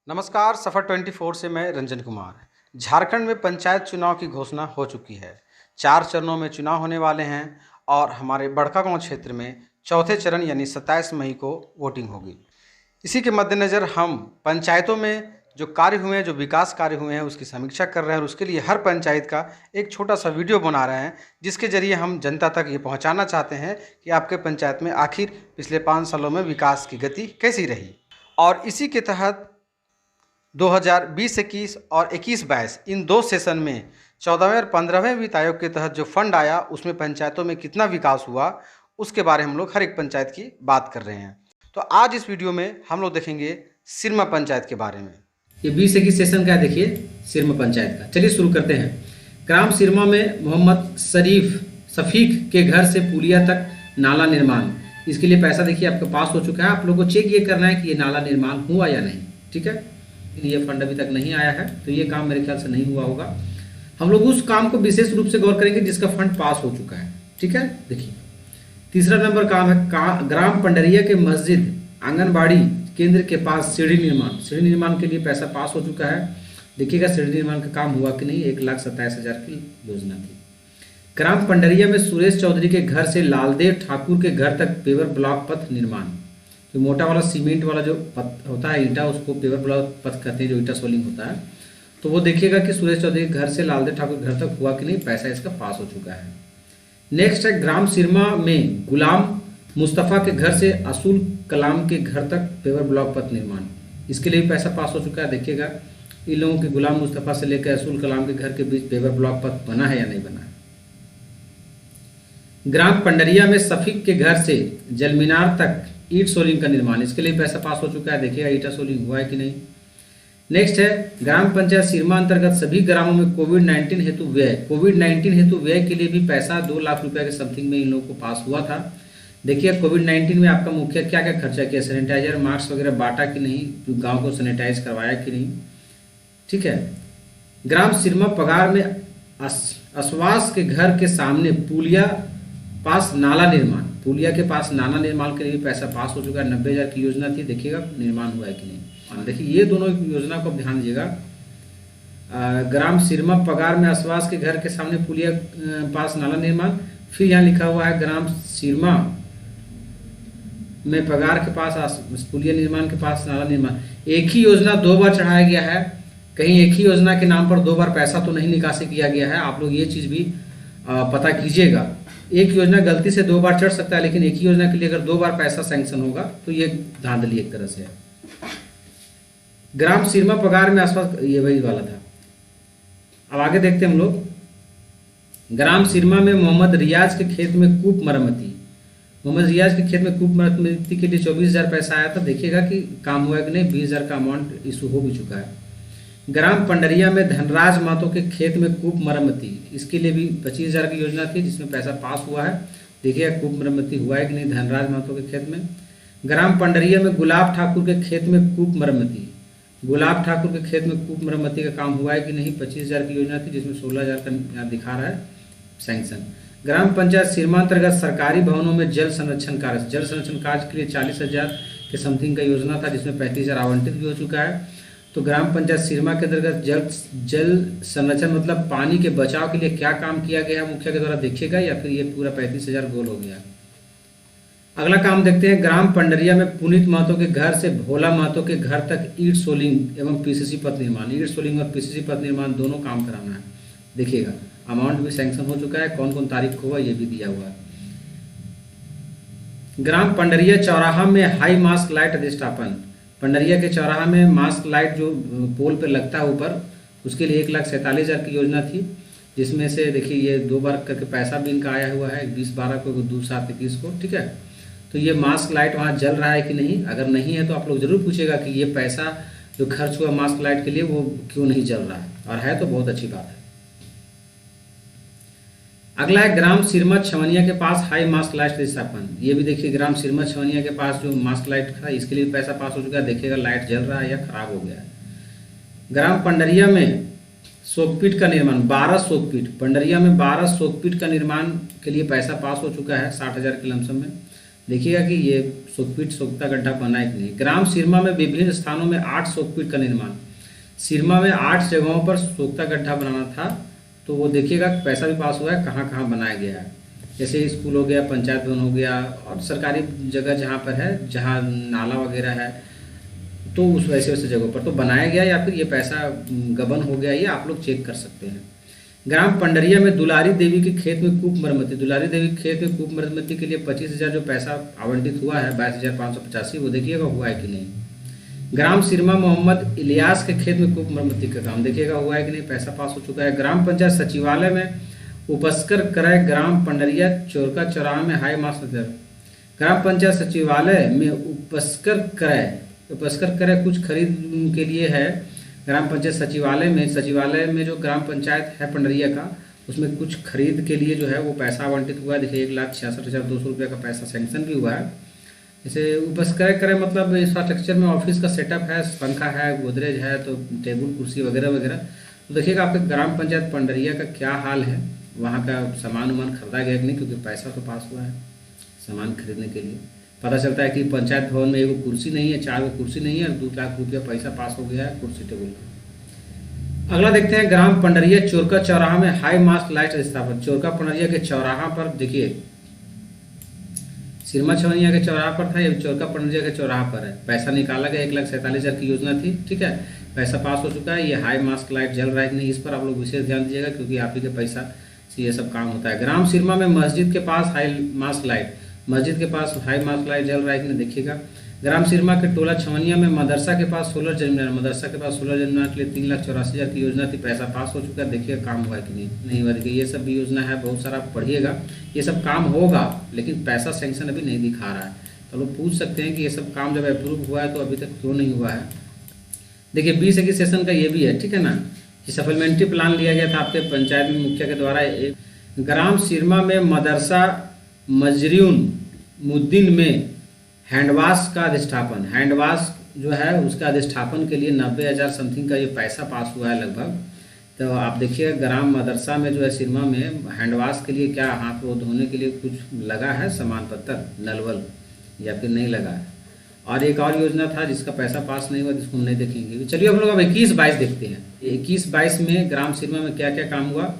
नमस्कार, सफ़र 24 से मैं रंजन कुमार। झारखंड में पंचायत चुनाव की घोषणा हो चुकी है। 4 चरणों में चुनाव होने वाले हैं और हमारे बड़कागांव क्षेत्र में चौथे चरण यानी 27 मई को वोटिंग होगी। इसी के मद्देनज़र हम पंचायतों में जो कार्य हुए हैं, जो विकास कार्य हुए हैं, उसकी समीक्षा कर रहे हैं और उसके लिए हर पंचायत का एक छोटा-सा वीडियो बना रहे हैं, जिसके ज़रिए हम जनता तक ये पहुँचाना चाहते हैं कि आपके पंचायत में आखिर पिछले 5 सालों में विकास की गति कैसी रही। और इसी के तहत 2020-21 और 21-22 इन 2 सेशन में 14वें और 15वें वित्त आयोग के तहत जो फंड आया उसमें पंचायतों में कितना विकास हुआ, उसके बारे में हम लोग हर एक पंचायत की बात कर रहे हैं। तो आज इस वीडियो में हम लोग देखेंगे सिरमा पंचायत के बारे में। ये 20-21 सेशन का है, देखिए सिरमा पंचायत का। चलिए शुरू करते हैं। ग्राम सिरमा में मोहम्मद शफीक के घर से पुलिया तक नाला निर्माण, इसके लिए पैसा देखिए आपके पास हो चुका है। आप लोगों को चेक ये करना है कि ये नाला निर्माण हुआ या नहीं, ठीक है। ये फंड अभी तक नहीं आया है तो ये काम मेरे ख्याल से नहीं हुआ होगा। हम लोग उस काम को विशेष रूप से गौर करेंगे जिसका फंड पास हो चुका है, ठीक है। देखिए तीसरा नंबर काम है ग्राम पंडरिया के मस्जिद आंगनबाड़ी केंद्र के पास सीढ़ी निर्माण। सीढ़ी निर्माण के लिए पैसा पास हो चुका है। देखिएगा सीढ़ी निर्माण का काम हुआ कि नहीं। 1,27,000 की योजना थी। ग्राम पंडरिया में सुरेश चौधरी के घर से लालदेव ठाकुर के घर तक पेवर ब्लॉक पथ निर्माण। जो मोटा वाला सीमेंट वाला जो पथ होता है ईंटा, उसको पेवर ब्लॉक पथ कहते हैं, जो ईंटा सोलिंग होता है। तो वो देखिएगा कि सुरेश चौधरी के घर से लालदेव ठाकुर घर तक हुआ कि नहीं, पैसा इसका पास हो चुका है। नेक्स्ट है ग्राम सिरमा में गुलाम मुस्तफ़ा के घर से असूल कलाम के घर तक पेवर ब्लॉक पथ निर्माण, इसके लिए भी पैसा पास हो चुका है। देखिएगा इन लोगों के गुलाम मुस्तफ़ा से लेकर असूल कलाम के घर के बीच पेवर ब्लॉक पथ बना है या नहीं बना है। ग्राम पंडरिया में शफीक के घर से जलमीनार तक ईट सोलिंग का निर्माण, इसके लिए पैसा पास हो चुका है। देखिएगा ईटा सोलिंग हुआ है कि नहीं। नेक्स्ट है ग्राम पंचायत सिरमा अंतर्गत सभी ग्रामों में कोविड-19 हेतु व्यय के लिए भी पैसा 2 लाख रुपए के समथिंग में इन लोगों को पास हुआ था। देखिए कोविड-19 में आपका मुख्य क्या क्या खर्चा किया, सैनिटाइजर मास्क वगैरह बांटा कि नहीं, गांव को सैनिटाइज करवाया कि नहीं, ठीक है। ग्राम सिरमा पगार में असवास के घर के सामने पुलिया पास नाला निर्माण, पुलिया के पास नाला निर्माण के लिए भी पैसा पास हो चुका है। 90,000 की योजना थी, देखिएगा निर्माण हुआ है कि नहीं। देखिए ये दोनों योजना को ध्यान दीजिएगा। ग्राम सिरमा पगार में असवास के घर के सामने पुलिया पास नाला निर्माण। फिर यहाँ लिखा हुआ है ग्राम सिरमा में पगार के पास पुलिया निर्माण के पास नाला निर्माण। एक ही योजना 2 बार चढ़ाया गया है, कहीं एक ही योजना के नाम पर 2 बार पैसा तो नहीं निकासी किया गया है। आप लोग ये चीज़ भी पता कीजिएगा। एक योजना गलती से 2 बार चढ़ सकता है, लेकिन एक ही योजना के लिए अगर 2 बार पैसा सैंक्शन होगा तो ये धांधली एक तरह से है। ग्राम सिरमा पगार में आसपास, ये वही वाला था। अब आगे देखते हैं हम लोग। ग्राम सिरमा में मोहम्मद रियाज के खेत में कूप मरम्मती, मोहम्मद रियाज के खेत में कूप मरम्मती के लिए 24,000 पैसा आया था। देखिएगा कि काम हुआ है कि नहीं। 20,000 का अमाउंट इशू हो भी चुका है। ग्राम पंडरिया में धनराज महतो के खेत में कूप मरम्मती, इसके लिए भी 25,000 की योजना थी जिसमें पैसा पास हुआ है। देखिएगा कूप मरम्मती हुआ है कि नहीं धनराज महतो के खेत में। ग्राम पंडरिया में गुलाब ठाकुर के खेत में कूप मरम्मती, गुलाब ठाकुर के खेत में कूप मरम्मती का काम हुआ है कि नहीं। 25,000 की योजना थी जिसमें 16,000 का दिखा रहा है सैंक्शन। ग्राम पंचायत सिरमा अंतर्गत सरकारी भवनों में जल संरक्षण कार्य के लिए 40,000 के समथिंग का योजना था जिसमें 35,000 आवंटित भी हो चुका है। तो ग्राम पंचायत सिरमा के अंतर्गत जल संरक्षण मतलब पानी के बचाव के लिए क्या काम किया गया है मुखिया के द्वारा, देखिएगा, या फिर ये पूरा 35,000 गोल हो गया। अगला काम देखते हैं। ग्राम पंडरिया में पुनीत महतो के घर से भोला महतो के घर तक ईट सोलिंग एवं पीसीसी पथ निर्माण, ईट सोलिंग और पीसीसी पथ निर्माण दोनों काम कराना है। देखिएगा अमाउंट भी सैंक्शन हो चुका है, कौन कौन तारीख को हुआ ये भी दिया हुआ है। ग्राम पंडरिया चौराहा में हाई मास्क लाइट अधिष्ठापन, पंडरिया के चौराहा में मास्क लाइट जो पोल पे लगता है ऊपर, उसके लिए 1,47,000 की योजना थी जिसमें से देखिए ये 2 बार करके पैसा भी इनका आया हुआ है, 20/12 को, 2/7/21 को, ठीक है। तो ये मास्क लाइट वहाँ जल रहा है कि नहीं, अगर नहीं है तो आप लोग जरूर पूछेगा कि ये पैसा जो खर्च हुआ मास्क लाइट के लिए वो क्यों नहीं जल रहा है, और है तो बहुत अच्छी बात है। अगला है ग्राम सिरमा छवनिया के पास हाई मास्क लाइट स्थापन। ये भी देखिए ग्राम सिरमा छवनिया के पास जो मास्क लाइट था इसके लिए पैसा पास हो चुका है। देखिएगा लाइट जल रहा है या खराब हो गया है। ग्राम पंडरिया में शोकपीठ का निर्माण, 12 शोकपीठ, पंडरिया में 12 शोकपीठ का निर्माण के लिए पैसा पास हो चुका है 60,000 के लमसम में। देखिएगा कि ये सोकपीट सोख्ता गड्ढा बना है कि नहीं। ग्राम सिरमा में विभिन्न स्थानों में 8 सोकपीट का निर्माण। सिरमा में 8 जगहों पर सोख्ता गड्ढा बनाना था, तो वो देखिएगा पैसा भी पास हुआ है, कहाँ कहाँ बनाया गया है। जैसे स्कूल हो गया, पंचायत भवन हो गया, और सरकारी जगह जहाँ पर है, जहाँ नाला वगैरह है, तो उस वैसे वैसे जगहों पर तो बनाया गया, या फिर ये पैसा गबन हो गया, ये आप लोग चेक कर सकते हैं। ग्राम पंडरिया में दुलारी देवी के खेत में कूप मरम्मती। दुलारी देवी के खेत में कूप मरम्मती के लिए 25,000 जो पैसा आवंटित हुआ है, 22,585, वो देखिएगा हुआ है कि नहीं। ग्राम सिरमा मोहम्मद इलियास के खेत में कूप मरम्मती का काम देखिएगा हुआ है कि नहीं, पैसा पास हो चुका है। ग्राम पंचायत सचिवालय में उपस्कर क्रय के पंडरिया चोरका चौराहा में हाई मास नजर। ग्राम पंचायत सचिवालय में उपस्कर क्रय कुछ खरीद के लिए है। ग्राम पंचायत सचिवालय में जो ग्राम पंचायत है पंडरिया का, उसमें कुछ खरीद के लिए जो है वो पैसा आवंटित हुआ है। देखिए 1,66,200 रुपये का पैसा सैंक्शन भी हुआ है। जैसे उपस्कर क्रय मतलब इंफ्रास्ट्रक्चर में ऑफिस का सेटअप है, पंखा है, गोदरेज है, तो टेबल कुर्सी वगैरह वगैरह। तो देखिएगा आपके ग्राम पंचायत पंडरिया का क्या हाल है, वहाँ का सामान वामान खरीदा गया कि नहीं, क्योंकि पैसा तो पास हुआ है सामान खरीदने के लिए। पता चलता है कि पंचायत भवन में एगो कुर्सी नहीं है, 4 कुर्सी नहीं है, और 2 लाख रुपया पैसा पास हो गया है कुर्सी टेबल का। अगला देखते हैं ग्राम पंडरिया चोरका चौराहा में हाई मास्ट लाइट स्थापन। चोरका पंडरिया के चौराहा पर देखिए, सिरमा छवनिया के चौराहा पर था, ये चोरका पंडरिया के चौराहा पर है। पैसा निकाला गया, 1,47,000 की योजना थी, ठीक है, पैसा पास हो चुका है। ये हाई मास्क लाइट जल रहा है कि नहीं, इस पर आप लोग विशेष ध्यान दीजिएगा, क्योंकि आप ही के पैसा से ये सब काम होता है। ग्राम सिरमा में मस्जिद के पास हाई मास्क लाइट जल रहा है कि नहीं, देखिएगा। ग्राम सिरमा के टोला छवनिया में मदरसा के पास सोलर जमीन के लिए 3,84,000 की योजना थी, पैसा पास हो चुका है। देखिएगा काम हुआ है कि नहीं हुआ। देखिए ये सब भी योजना है, बहुत सारा पढ़िएगा, ये सब काम होगा, लेकिन पैसा सैंक्शन अभी नहीं दिखा रहा है। तो लोग पूछ सकते हैं कि ये सब काम जब अप्रूव हुआ है तो अभी तक क्यों नहीं हुआ है। देखिए 20 सेशन का ये भी है, ठीक है ना, कि सप्लीमेंट्री प्लान लिया गया था आपके पंचायत में मुखिया के द्वारा। ग्राम सिरमा में मदरसा मजरियुन मुद्दीन में हैंडवाश का अधिष्ठापन, हैंडवाश जो है उसका अधिष्ठापन के लिए 90,000 समथिंग का ये पैसा पास हुआ है लगभग। तो आप देखिए ग्राम मदरसा में जो है सिरमा में हैंडवाश के लिए क्या हाथ वो धोने के लिए कुछ लगा है सामान पत्तर, नलवल, या फिर नहीं लगा है। और एक और योजना था जिसका पैसा पास नहीं हुआ, जिसको हम नहीं देखेंगे। चलिए हम लोग अब 21-22 देखते हैं। 21-22 में ग्राम सिरमा में क्या क्या काम हुआ,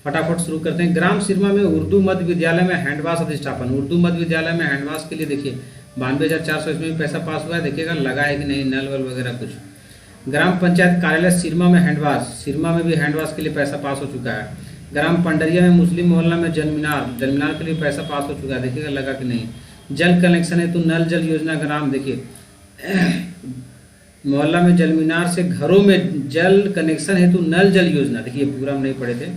फटाफट शुरू करते हैं। ग्राम सिरमा में उर्दू मध्य विद्यालय में हैंडवाश अधिष्ठापन। उर्दू मध्य विद्यालय में हैंडवाश के लिए देखिए 92,400 इसमें भी पैसा पास हुआ है, देखिएगा लगा है कि नहीं, नल वल वगैरह कुछ। ग्राम पंचायत कार्यालय सिरमा में हैंडवाश, सिरमा में भी हैंडवाश के लिए पैसा पास हो चुका है। ग्राम पंडरिया में मुस्लिम मोहल्ला में जलमीनार के लिए पैसा पास हो चुका है, देखिएगा लगा कि नहीं। जल कनेक्शन है तो नल जल योजना ग्राम, देखिए मोहल्ला में जलमीनार से घरों में जल कनेक्शन हेतु नल जल योजना, देखिए पूरा हम नहीं पढ़े थे।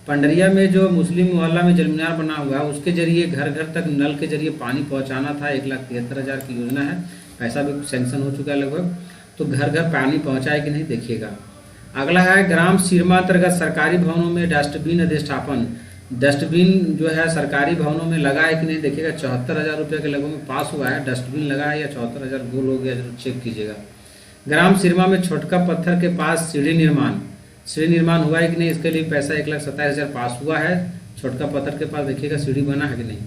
पंडरिया में जो मुस्लिम मोहल्ला में जलमीनार बना हुआ है उसके जरिए घर घर तक नल के जरिए पानी पहुंचाना था, 1,73,000 की योजना है, पैसा भी सैंक्शन हो चुका है लगभग। तो घर घर पानी पहुंचाए कि नहीं, देखिएगा। अगला है ग्राम सिरमा अंतर्गत सरकारी भवनों में डस्टबिन अधिष्ठापन। डस्टबिन जो है सरकारी भवनों में लगा है कि नहीं, देखिएगा 74,000 रुपये के लगभग में पास हुआ है। डस्टबिन लगा है या 74,000 गोल हो गया, जरूर चेक कीजिएगा। ग्राम सिरमा में छोटका पत्थर के पास सीढ़ी निर्माण हुआ है कि नहीं, इसके लिए पैसा 1,27,000 पास हुआ है। छोटका पत्थर के पास देखिएगा सीढ़ी बना है कि नहीं।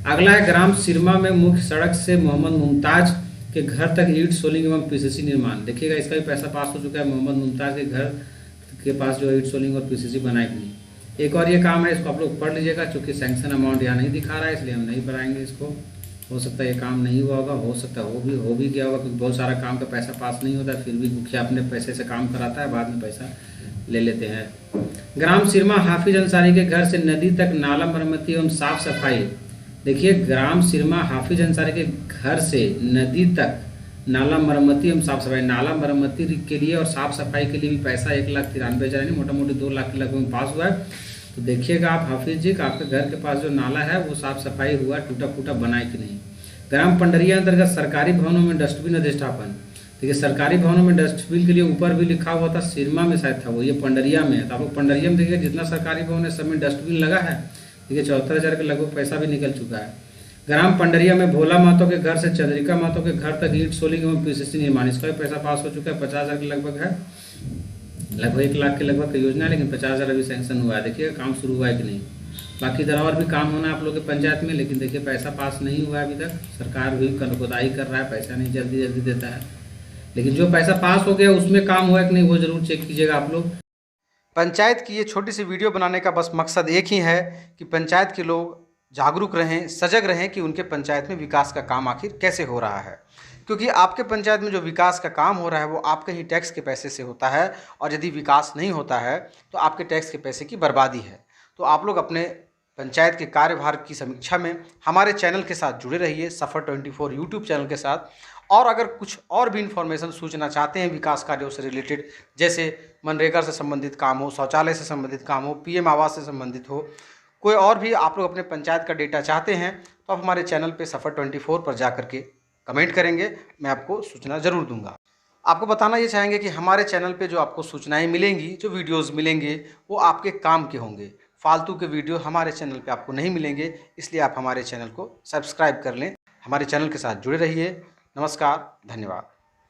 अगला है ग्राम सिरमा में मुख्य सड़क से मोहम्मद मुमताज के घर तक ईंट सोलिंग एवं पीसीसी निर्माण, देखिएगा इसका भी पैसा पास हो चुका है। मोहम्मद मुमताज के घर के पास जो ईंट सोलिंग और पीसीसी बनाए कि नहीं। एक और ये काम है, इसको आप लोग पढ़ लीजिएगा, चूँकि सैंक्शन अमाउंट यहाँ नहीं दिखा रहा है इसलिए हम नहीं बढ़ाएंगे इसको। हो सकता है ये काम नहीं हुआ होगा, हो सकता है हो भी गया होगा, क्योंकि बहुत सारा काम का पैसा पास नहीं होता, फिर भी मुखिया अपने पैसे से काम कराता है, बाद में पैसा ले लेते हैं। ग्राम सिरमा हाफिज अंसारी के घर से नदी तक नाला मरम्मती एवं साफ सफाई, देखिए ग्राम सिरमा हाफिज अंसारी के घर से नदी तक नाला मरम्मती एवं साफ सफाई, नाला मरम्मती के लिए और साफ सफाई के लिए भी पैसा 1,93,000 यानी मोटा मोटी 2 लाख के लगभग पास हुआ है। तो देखिएगा आप हाफिज जी का आपके घर के पास जो नाला है वो साफ सफाई हुआ, टूटा फूटा बनाए कि नहीं। ग्राम पंडरिया अंतर्गत सरकारी भवनों में डस्टबिन अधिष्ठापन, देखिए सरकारी भवनों में डस्टबिन के लिए ऊपर भी लिखा हुआ था, सिरमा में शायद था वो, ये पंडरिया में है। तो आप लोग पंडरिया में देखिए जितना सरकारी भवन है सब में डस्टबिन लगा है, देखिए 74,000 के लगभग पैसा भी निकल चुका है। ग्राम पंडरिया में भोला महतो के घर से चंद्रिका महतो के घर तक ईंट सोलिंग एवं पीसीसी निर्माण, इसका भी पैसा पास हो चुका है, 50,000 के लगभग है, लगभग 1 लाख के लगभग की योजना है, लेकिन 50,000 अभी सैंक्शन हुआ है। देखिए काम शुरू हुआ है कि नहीं। बाकी इधर और भी काम होना है आप लोग के पंचायत में, लेकिन देखिए पैसा पास नहीं हुआ है अभी तक। सरकार भी खुदाई कर रहा है, पैसा नहीं जल्दी जल्दी देता है, लेकिन जो पैसा पास हो गया उसमें काम हुआ है कि नहीं वो ज़रूर चेक कीजिएगा आप लोग। पंचायत की ये छोटी सी वीडियो बनाने का बस मकसद एक ही है कि पंचायत के लोग जागरूक रहें, सजग रहें कि उनके पंचायत में विकास का काम आखिर कैसे हो रहा है। क्योंकि आपके पंचायत में जो विकास का काम हो रहा है वो आपके ही टैक्स के पैसे से होता है, और यदि विकास नहीं होता है तो आपके टैक्स के पैसे की बर्बादी है। तो आप लोग अपने पंचायत के कार्यभार की समीक्षा में हमारे चैनल के साथ जुड़े रहिए, सफ़र 24 यूट्यूब चैनल के साथ। और अगर कुछ और भी इन्फॉर्मेशन सूचना चाहते हैं विकास कार्यों से रिलेटेड, जैसे मनरेगा से संबंधित काम हो, शौचालय से संबंधित काम हो, पीएम आवास से संबंधित हो, कोई और भी आप लोग अपने पंचायत का डेटा चाहते हैं, तो आप हमारे चैनल पे सफ़र 24 पर जा करके कमेंट करेंगे, मैं आपको सूचना ज़रूर दूंगा। आपको बताना ये चाहेंगे कि हमारे चैनल पे जो आपको सूचनाएं मिलेंगी, जो वीडियोस मिलेंगे, वो आपके काम के होंगे। फालतू के वीडियो हमारे चैनल पे आपको नहीं मिलेंगे, इसलिए आप हमारे चैनल को सब्सक्राइब कर लें, हमारे चैनल के साथ जुड़े रहिए। नमस्कार, धन्यवाद।